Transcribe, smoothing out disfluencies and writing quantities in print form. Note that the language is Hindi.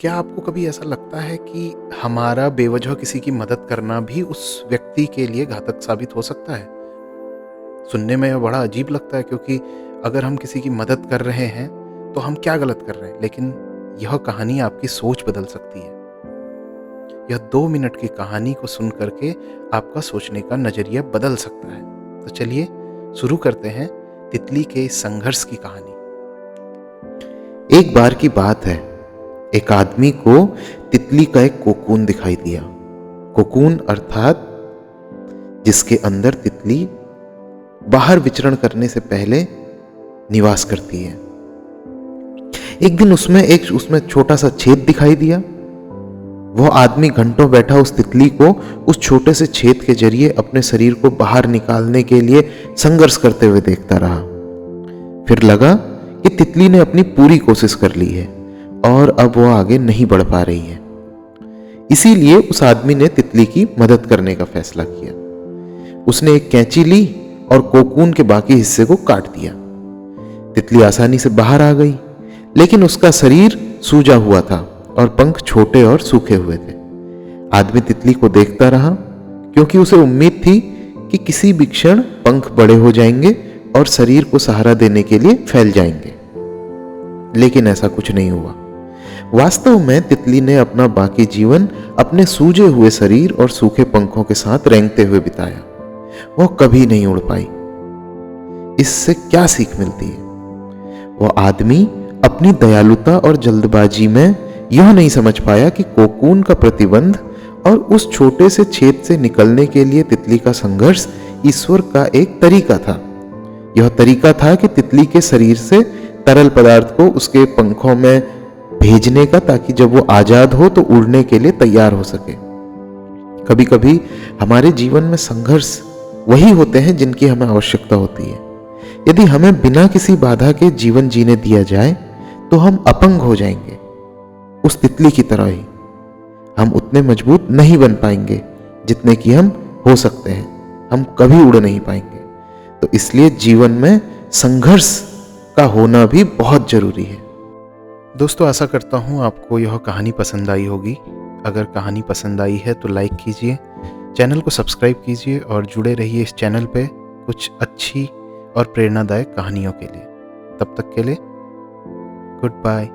क्या आपको कभी ऐसा लगता है कि हमारा बेवजह किसी की मदद करना भी उस व्यक्ति के लिए घातक साबित हो सकता है? सुनने में बड़ा अजीब लगता है क्योंकि अगर हम किसी की मदद कर रहे हैं, तो हम क्या गलत कर रहे हैं? लेकिन यह कहानी आपकी सोच बदल सकती है। यह 2 मिनट की कहानी को सुन कर के आपका सोचने का नज़रिया बदल सकता है। तो चलिए शुरू करते हैं तितली के इस संघर्ष की कहानी। एक बार की बात है, एक आदमी को तितली का एक कोकून दिखाई दिया। कोकून अर्थात जिसके अंदर तितली बाहर विचरण करने से पहले निवास करती है। एक दिन उसमें छोटा सा छेद दिखाई दिया। वह आदमी घंटों बैठा उस तितली को उस छोटे से छेद के जरिए अपने शरीर को बाहर निकालने के लिए संघर्ष करते हुए देखता रहा। फिर लगा कि तितली ने अपनी पूरी कोशिश कर ली है और अब वह आगे नहीं बढ़ पा रही है। इसीलिए उस आदमी ने तितली की मदद करने का फैसला किया। उसने एक कैंची ली और कोकून के बाकी हिस्से को काट दिया। तितली आसानी से बाहर आ गई, लेकिन उसका शरीर सूजा हुआ था और पंख छोटे और सूखे हुए थे। आदमी तितली को देखता रहा, क्योंकि उसे उम्मीद थी कि किसी भी क्षण पंख बड़े हो जाएंगे और शरीर को सहारा देने के लिए फैल जाएंगे। लेकिन ऐसा कुछ नहीं हुआ। वास्तव में तितली ने अपना बाकी जीवन अपने सूजे हुए शरीर और सूखे पंखों के साथ रेंगते हुए बिताया। वह कभी नहीं उड़ पाई। इससे क्या सीख मिलती है? वह आदमी अपनी दयालुता और जल्दबाजी में यह नहीं समझ पाया कि कोकून का प्रतिबंध और उस छोटे से छेद से निकलने के लिए तितली का संघर्ष ईश्वर का एक तरीका था। यह तरीका था कि तितली के शरीर से तरल पदार्थ को उसके पंखों में भेजने का, ताकि जब वो आजाद हो तो उड़ने के लिए तैयार हो सके। कभी कभी हमारे जीवन में संघर्ष वही होते हैं जिनकी हमें आवश्यकता होती है। यदि हमें बिना किसी बाधा के जीवन जीने दिया जाए तो हम अपंग हो जाएंगे। उस तितली की तरह ही हम उतने मजबूत नहीं बन पाएंगे जितने कि हम हो सकते हैं। हम कभी उड़ नहीं पाएंगे। तो इसलिए जीवन में संघर्ष का होना भी बहुत जरूरी है। दोस्तों, आशा करता हूँ आपको यह कहानी पसंद आई होगी। अगर कहानी पसंद आई है तो लाइक कीजिए, चैनल को सब्सक्राइब कीजिए और जुड़े रहिए इस चैनल पे कुछ अच्छी और प्रेरणादायक कहानियों के लिए। तब तक के लिए गुड बाय।